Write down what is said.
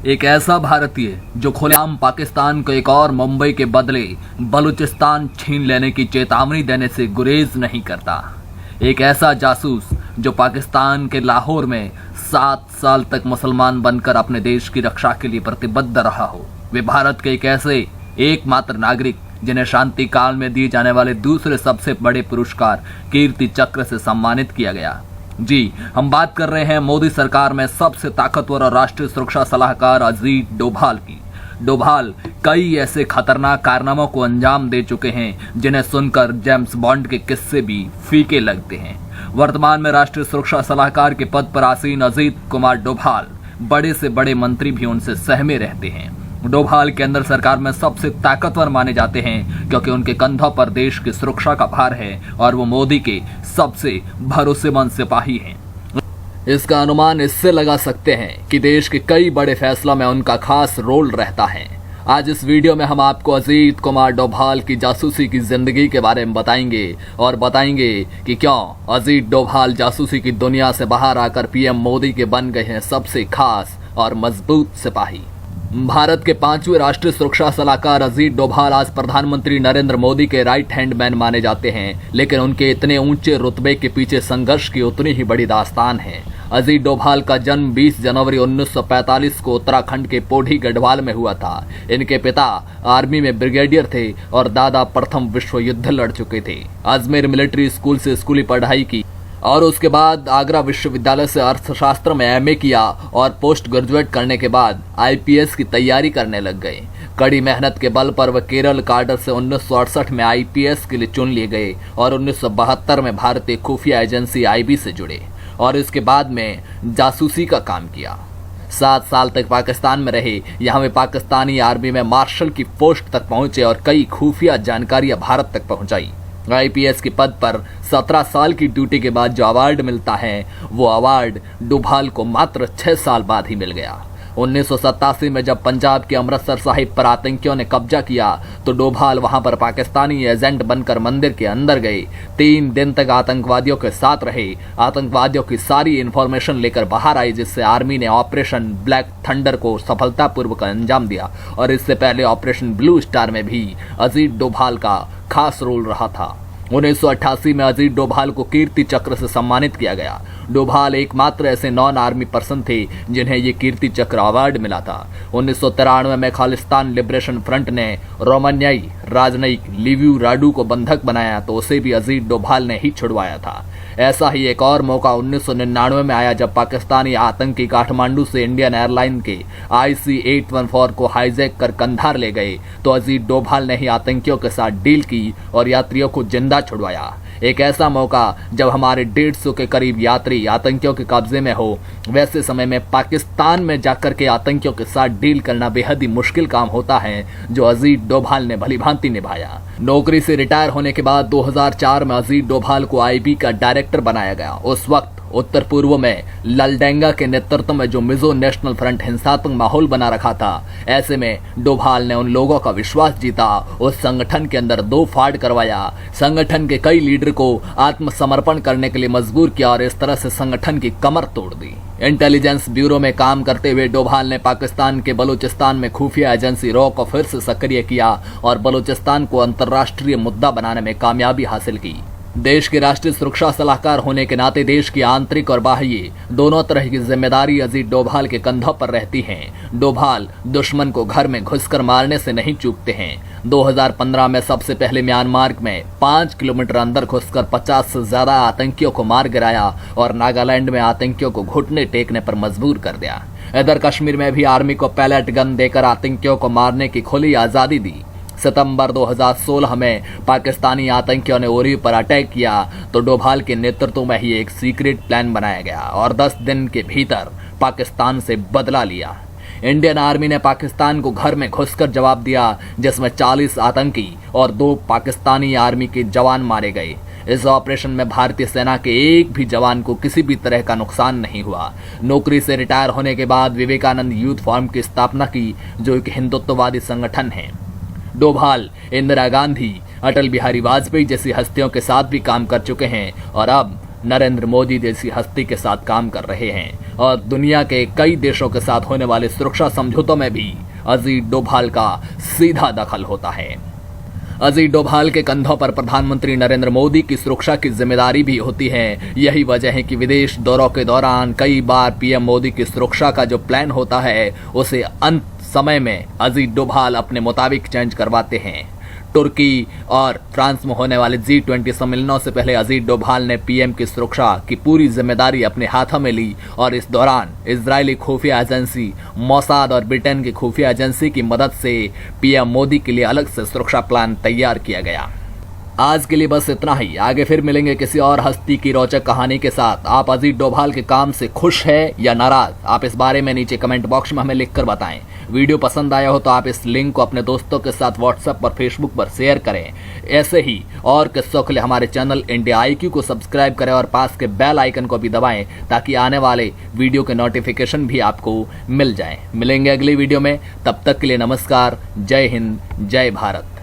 एक ऐसा भारतीय जो खुलेआम पाकिस्तान को एक और मुंबई के बदले बलूचिस्तान छीन लेने की चेतावनी देने से गुरेज नहीं करता। एक ऐसा जासूस जो पाकिस्तान के लाहौर में 7 साल तक मुसलमान बनकर अपने देश की रक्षा के लिए प्रतिबद्ध रहा हो। वे भारत के एक ऐसे एकमात्र नागरिक जिन्हें शांति काल में दिए जाने वाले दूसरे सबसे बड़े पुरस्कार कीर्ति चक्र से सम्मानित किया गया। जी, हम बात कर रहे हैं मोदी सरकार में सबसे ताकतवर और राष्ट्रीय सुरक्षा सलाहकार अजीत डोभाल की। डोभाल कई ऐसे खतरनाक कारनामों को अंजाम दे चुके हैं जिन्हें सुनकर जेम्स बॉन्ड के किस्से भी फीके लगते हैं। वर्तमान में राष्ट्रीय सुरक्षा सलाहकार के पद पर आसीन अजीत कुमार डोभाल बड़े से बड़े मंत्री भी उनसे सहमे रहते हैं। डोभाल केंद्र सरकार में सबसे ताकतवर माने जाते हैं क्योंकि उनके कंधों पर देश की सुरक्षा का भार है और वो मोदी के सबसे भरोसेमंद सिपाही हैं। इसका अनुमान इससे लगा सकते हैं कि देश के कई बड़े फैसलों में उनका खास रोल रहता है। आज इस वीडियो में हम आपको अजीत कुमार डोभाल की जासूसी की जिंदगी के बारे में बताएंगे और बताएंगे कि क्यों अजीत डोभाल जासूसी की दुनिया से बाहर आकर पीएम मोदी के बन गए हैं सबसे खास और मजबूत सिपाही। भारत के 5वें राष्ट्रीय सुरक्षा सलाहकार अजीत डोभाल आज प्रधानमंत्री नरेंद्र मोदी के राइट हैंड मैन माने जाते हैं, लेकिन उनके इतने ऊंचे रुतबे के पीछे संघर्ष की उतनी ही बड़ी दास्तान है। अजीत डोभाल का जन्म 20 जनवरी 1945 को उत्तराखंड के पोढ़ी गढ़वाल में हुआ था। इनके पिता आर्मी में ब्रिगेडियर थे और दादा प्रथम विश्व युद्ध लड़ चुके थे। अजमेर मिलिट्री स्कूल से स्कूली पढ़ाई की और उसके बाद आगरा विश्वविद्यालय से अर्थशास्त्र में एमए किया और पोस्ट ग्रेजुएट करने के बाद आईपीएस की तैयारी करने लग गए। कड़ी मेहनत के बल पर वह केरल काडर से 1968 में आईपीएस के लिए चुन लिए गए और 1972 में भारतीय खुफिया एजेंसी आईबी से जुड़े और इसके बाद में जासूसी का काम किया। 7 साल तक पाकिस्तान में रहे। यहाँ वे पाकिस्तानी आर्मी में मार्शल की पोस्ट तक पहुंचे और कई खुफिया जानकारियां भारत तक पहुंचाई। आईपीएस के पद पर 17 साल की ड्यूटी के बाद जो अवार्ड मिलता है वो अवार्ड डोभाल को मात्र 6 साल बाद ही मिल गया। 1987 में जब पंजाब के अमृतसर साहिब पर आतंकियों ने कब्जा किया तो डोभाल वहां पर पाकिस्तानी एजेंट बनकर मंदिर के अंदर गए। 3 दिन तक आतंकवादियों के साथ रहे। आतंकवादियों की सारी इंफॉर्मेशन लेकर बाहर आई, जिससे आर्मी ने ऑपरेशन ब्लैक थंडर को सफलतापूर्वक अंजाम दिया और इससे पहले ऑपरेशन ब्लू स्टार में भी अजीत डोभाल का खास रोल रहा था। 1988 में अजीत डोभाल को कीर्ति चक्र से सम्मानित किया गया। डोभाल एकमात्र ऐसे नॉन आर्मी पर्सन थे जिन्हें ये कीर्ति चक्र अवार्ड मिला था। 1993 में खालिस्तान लिबरेशन फ्रंट ने रोमानियाई राजनयिक लिवियू राडू को बंधक बनाया तो उसे भी अजीत डोभाल ने ही छुड़वाया था। ऐसा ही एक और मौका 1999 में आया जब पाकिस्तानी आतंकी काठमांडू से इंडियन एयरलाइन के IC-814 को हाईजैक कर कंधार ले गए तो अजीत डोभाल ने ही आतंकियों के साथ डील की और यात्रियों को जिंदा छुड़वाया। एक ऐसा मौका जब हमारे 150 के करीब यात्री आतंकियों के कब्जे में हो। वैसे समय में पाकिस्तान में जाकर के आतंकियों के साथ डील करना बेहद ही मुश्किल काम होता है, जो अजीत डोभाल ने भलीभांति निभाया। नौकरी से रिटायर होने के बाद 2004 में अजीत डोभाल को आईबी का डायरेक्टर बनाया गया। उस वक्त उत्तर पूर्व में ललडेंगा के नेतृत्व में जो मिजो नेशनल फ्रंट हिंसात्मक माहौल बना रखा था, ऐसे में डोभाल ने उन लोगों का विश्वास जीता। उस संगठन के अंदर 2 फाड़ करवाया, संगठन के कई लीडर को आत्मसमर्पण करने के लिए मजबूर किया और इस तरह से संगठन की कमर तोड़ दी। इंटेलिजेंस ब्यूरो में काम करते हुए डोभाल ने पाकिस्तान के बलूचिस्तान में खुफिया एजेंसी रॉ को फिर से सक्रिय किया और बलूचिस्तान को अंतर्राष्ट्रीय मुद्दा बनाने में कामयाबी हासिल की। देश के राष्ट्रीय सुरक्षा सलाहकार होने के नाते देश की आंतरिक और बाह्य दोनों तरह की जिम्मेदारी अजीत डोभाल के कंधों पर रहती है। डोभाल दुश्मन को घर में घुसकर मारने से नहीं चूकते हैं। 2015 में सबसे पहले म्यांमार में 5 किलोमीटर अंदर घुसकर 50 से ज्यादा आतंकियों को मार गिराया और नागालैंड में आतंकियों को घुटने टेकने पर मजबूर कर दिया। इधर कश्मीर में भी आर्मी को पैलेट गन देकर आतंकियों को मारने की खुली आजादी दी। सितंबर 2016 में पाकिस्तानी आतंकियों ने उरी पर अटैक किया तो डोभाल के नेतृत्व में ही एक सीक्रेट प्लान बनाया गया और 10 दिन के भीतर पाकिस्तान से बदला लिया। इंडियन आर्मी ने पाकिस्तान को घर में घुसकर जवाब दिया, जिसमें 40 आतंकी और 2 पाकिस्तानी आर्मी के जवान मारे गए। इस ऑपरेशन में भारतीय सेना के एक भी जवान को किसी भी तरह का नुकसान नहीं हुआ। नौकरी से रिटायर होने के बाद विवेकानंद यूथ फोरम की स्थापना की, जो एक हिंदुत्ववादी संगठन है। डोभाल इंदिरा गांधी, अटल बिहारी वाजपेयी जैसी हस्तियों के साथ भी काम कर चुके हैं और अब नरेंद्र मोदी जैसी हस्ती के साथ काम कर रहे हैं। और दुनिया के कई देशों के साथ होने वाले सुरक्षा समझौतों में भी अजीत डोभाल का सीधा दखल होता है। अजीत डोभाल के कंधों पर प्रधानमंत्री नरेंद्र मोदी की सुरक्षा की जिम्मेदारी भी होती है। यही वजह है कि विदेश दौरों के दौरान कई बार पीएम मोदी की सुरक्षा का जो प्लान होता है उसे अंत समय में अजीत डोभाल अपने मुताबिक चेंज करवाते हैं। तुर्की और फ्रांस में होने वाले G20 सम्मेलनों से पहले अजीत डोभाल ने पीएम की सुरक्षा की पूरी जिम्मेदारी अपने हाथों में ली और इस दौरान इजरायली खुफिया एजेंसी मोसाद और ब्रिटेन की खुफिया एजेंसी की मदद से पीएम मोदी के लिए अलग से सुरक्षा प्लान तैयार किया गया। आज के लिए बस इतना ही। आगे फिर मिलेंगे किसी और हस्ती की रोचक कहानी के साथ। आप अजीत डोभाल के काम से खुश है या नाराज, आप इस बारे में नीचे कमेंट बॉक्स में हमें लिखकर बताएं। वीडियो पसंद आया हो तो आप इस लिंक को अपने दोस्तों के साथ व्हाट्सएप और फेसबुक पर शेयर करें। ऐसे ही और किस्सों के लिए हमारे चैनल इंडिया IQ को सब्सक्राइब करें और पास के बेल आइकन को भी दबाएं ताकि आने वाले वीडियो के नोटिफिकेशन भी आपको मिल जाएं। मिलेंगे अगली वीडियो में, तब तक के लिए नमस्कार, जय हिंद, जय भारत।